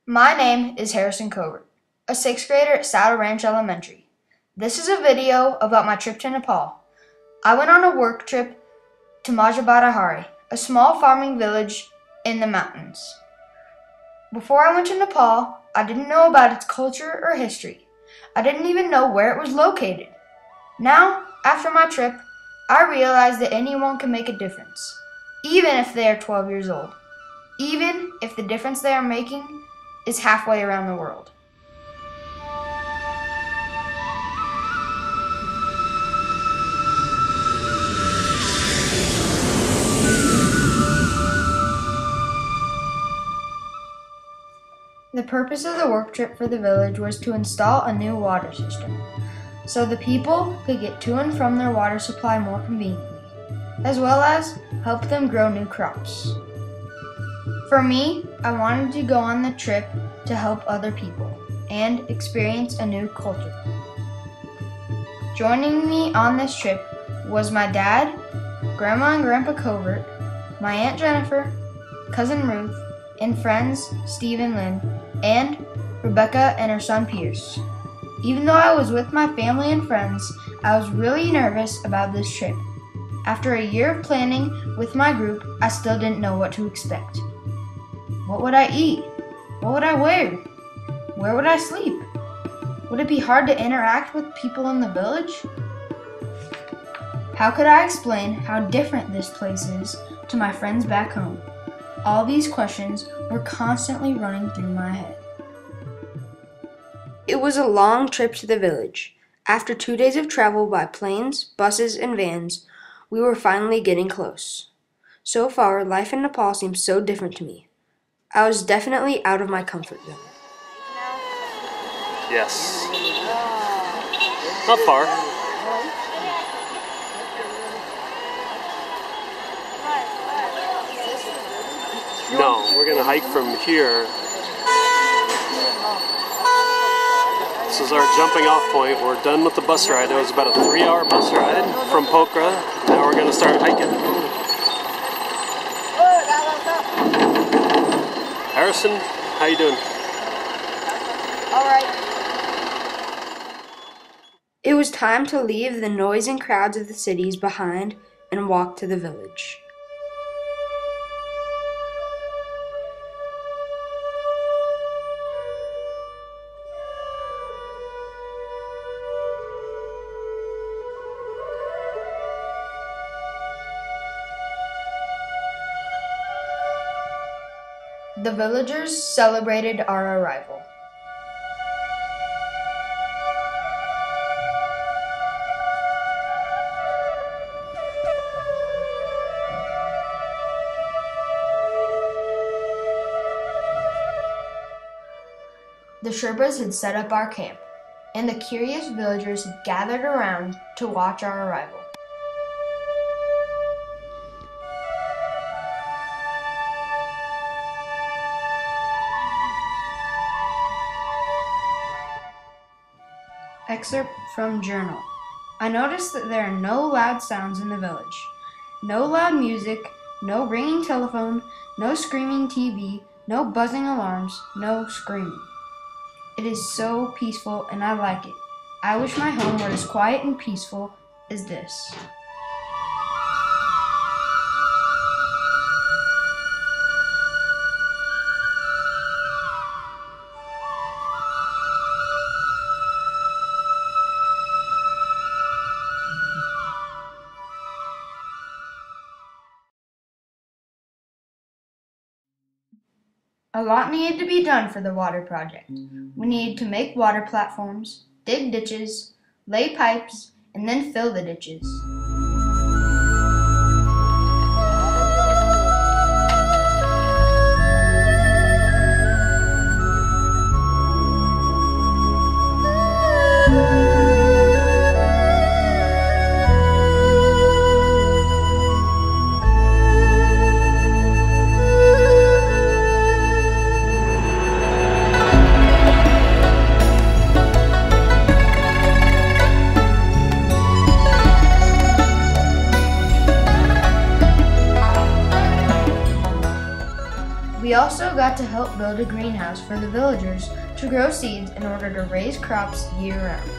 My name is Harrison Covert, a 6th grader at Saddle Ranch Elementary. This is a video about my trip to Nepal. I went on a work trip to Majha Badahare, a small farming village in the mountains. Before I went to Nepal, I didn't know about its culture or history. I didn't even know where it was located. Now, after my trip, I realized that anyone can make a difference, even if they are 12 years old, even if the difference they are making is halfway around the world. The purpose of the work trip for the village was to install a new water system, so the people could get to and from their water supply more conveniently, as well as help them grow new crops. For me, I wanted to go on the trip to help other people and experience a new culture. Joining me on this trip was my dad, Grandma and Grandpa Covert, my Aunt Jennifer, Cousin Ruth, and friends Steve and Lynn, and Rebecca and her son Pierce. Even though I was with my family and friends, I was really nervous about this trip. After a year of planning with my group, I still didn't know what to expect. What would I eat? What would I wear? Where would I sleep? Would it be hard to interact with people in the village? How could I explain how different this place is to my friends back home? All these questions were constantly running through my head. It was a long trip to the village. After 2 days of travel by planes, buses, and vans, we were finally getting close. So far, life in Nepal seems so different to me. I was definitely out of my comfort zone. Yes. Not far. No, we're gonna hike from here. This is our jumping off point. We're done with the bus ride. It was about a 3-hour bus ride from Pokhare. Now we're gonna start hiking. Harrison, how you doing? All right. It was time to leave the noise and crowds of the cities behind and walk to the village. The villagers celebrated our arrival. The Sherpas had set up our camp, and the curious villagers had gathered around to watch our arrival. Excerpt from Journal. I noticed that there are no loud sounds in the village. No loud music, no ringing telephone, no screaming TV, no buzzing alarms, no screaming. It is so peaceful and I like it. I wish my home were as quiet and peaceful as this. A lot needed to be done for the water project. We needed to make water platforms, dig ditches, lay pipes, and then fill the ditches. got to help build a greenhouse for the villagers to grow seeds in order to raise crops year-round.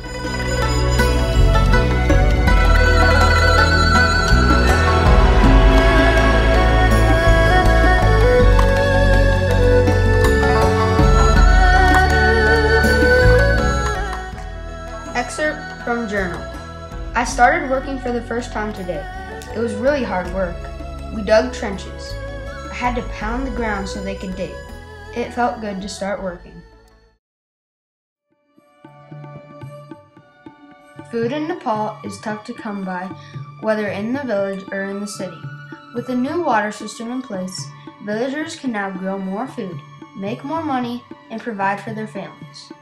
Excerpt from journal. I started working for the first time today. It was really hard work. We dug trenches. I had to pound the ground so they could dig. It felt good to start working. Food in Nepal is tough to come by, whether in the village or in the city. With a new water system in place, villagers can now grow more food, make more money, and provide for their families.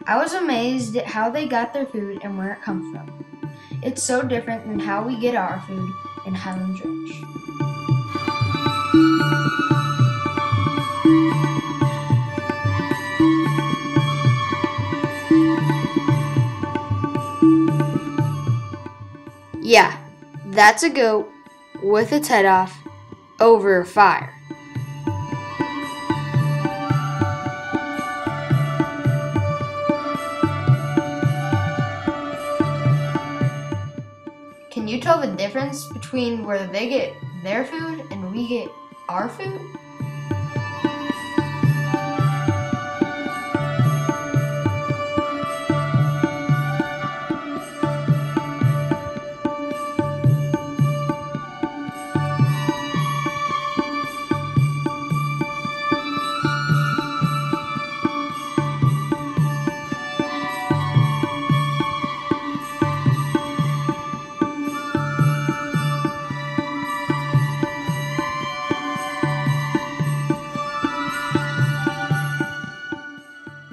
I was amazed at how they got their food and where it comes from. It's so different than how we get our food in Highlands Ranch. Yeah, that's a goat with its head off over a fire. Can you tell the difference between where they get their food and we get our food?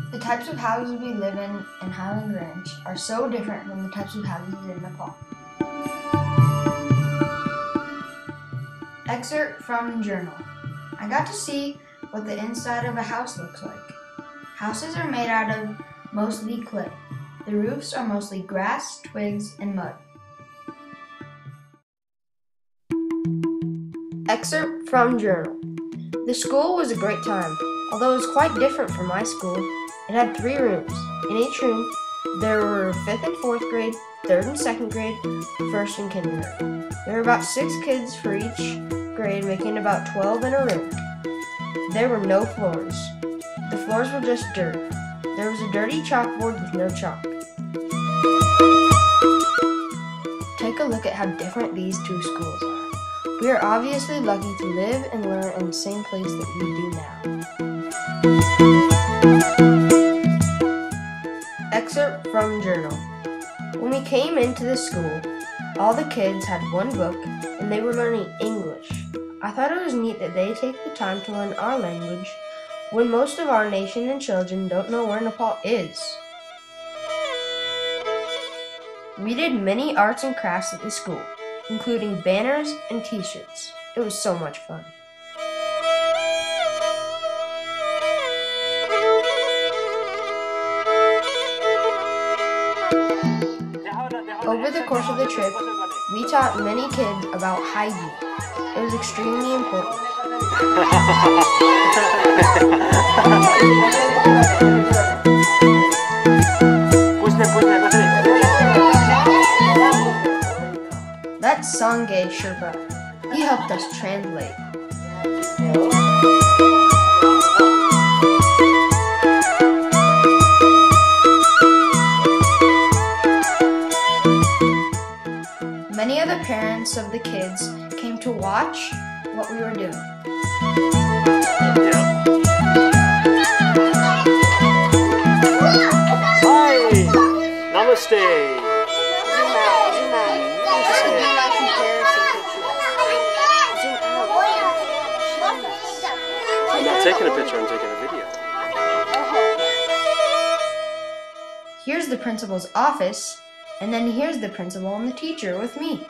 The types of houses we live in Highland Ranch are so different from the types of houses in Nepal. Excerpt from journal. I got to see what the inside of a house looks like. Houses are made out of mostly clay. The roofs are mostly grass, twigs, and mud. Excerpt from journal. The school was a great time, although it was quite different from my school. It had 3 rooms. In each room, there were 5th and 4th grade, 3rd and 2nd grade, 1st and kindergarten. There were about 6 kids for each grade, making about 12 in a room. There were no floors. The floors were just dirt. There was a dirty chalkboard with no chalk. Take a look at how different these 2 schools are. We are obviously lucky to live and learn in the same place that we do now. Excerpt from journal. When we came into the school, all the kids had 1 book and they were learning English. I thought it was neat that they take the time to learn our language when most of our nation and children don't know where Nepal is. We did many arts and crafts at the school, including banners and t-shirts. It was so much fun. Over the course of the trip, we taught many kids about hygiene. It was extremely important. That's Sangay Sherpa. He helped us translate. Many of the parents of the kids came to watch what we were doing. Hi! Namaste! I'm not taking a picture, I'm taking a video. Here's the principal's office, and then here's the principal and the teacher with me.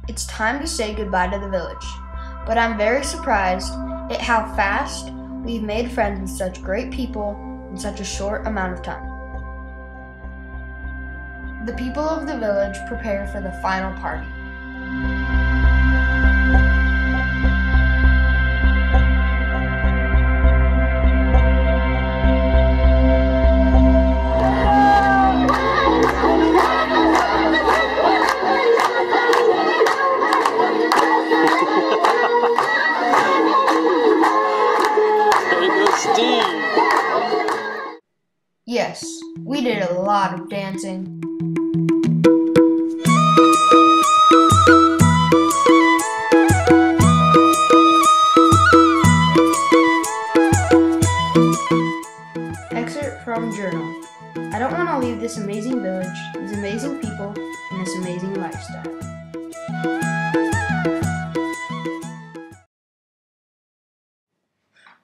It's time to say goodbye to the village, but I'm very surprised at how fast we've made friends with such great people in such a short amount of time. The people of the village prepare for the final party. Yes, we did a lot of dancing. Excerpt from journal. I don't want to leave this amazing village, these amazing people, and this amazing lifestyle.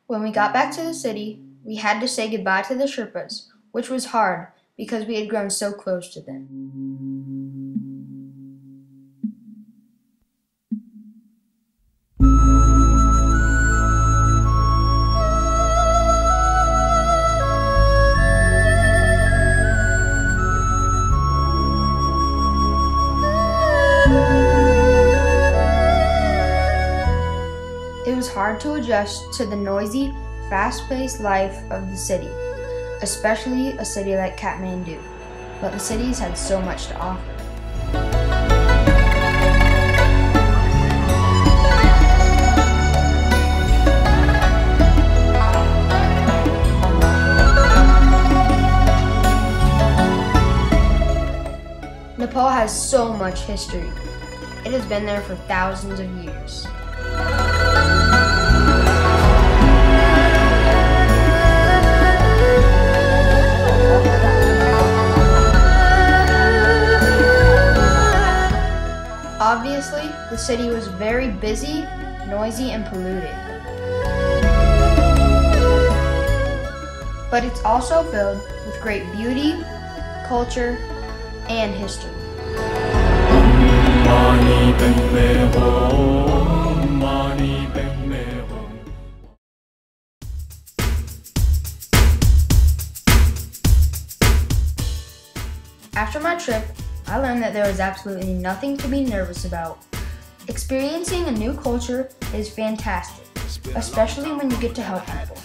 When we got back to the city, we had to say goodbye to the Sherpas, which was hard because we had grown so close to them. It was hard to adjust to the noisy, fast-paced life of the city, especially a city like Kathmandu, but the cities had so much to offer. Nepal has so much history. It has been there for thousands of years. Obviously, the city was very busy, noisy, and polluted. But it's also filled with great beauty, culture, and history. After my trip, I learned that there was absolutely nothing to be nervous about. Experiencing a new culture is fantastic, especially when you get to help people.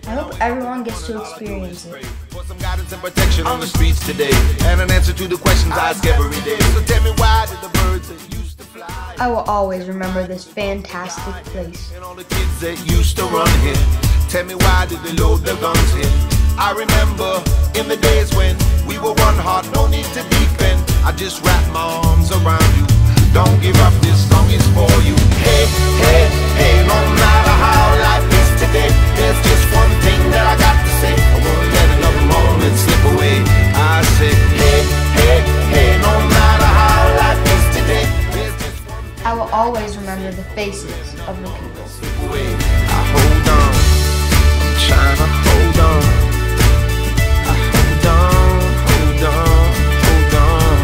I hope everyone gets to experience it. For some guidance and protection on the streets today, and an answer to the questions I ask every day. So tell me, why did the birds that used to fly? I will always remember this fantastic place. And all the kids that used to run here. Tell me, why did they load their guns here? I remember in the days when we were one heart, no need to defend. I just wrap my arms around you. Don't give up, this song is for you. Hey, hey, hey, no matter how life is today, there's just one thing that I got to say. I won't let another moment slip away. I say, hey, hey, hey, no matter how life is today, there's just one thing. I will always remember the faces of the people. Slip away. I hold on, I'm trying to hold on. I hold on, hold on, hold on.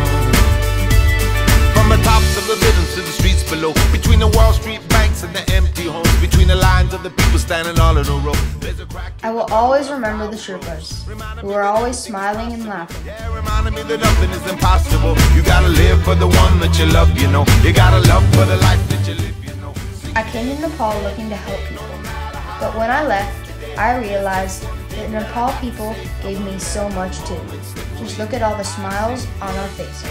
From the tops of the buildings to the streets below, between the Wall Street banks and the empty homes, between the lines of the people standing all in a row, there's a crack. I will always remember the Sherpas, who are always smiling and laughing. Yeah, reminding me that nothing is impossible. You gotta live for the one that you love, you know. You gotta love for the life that you live, you know. I came to Nepal looking to help people, but when I left, I realized that Nepal people gave me so much too. Just look at all the smiles on our faces.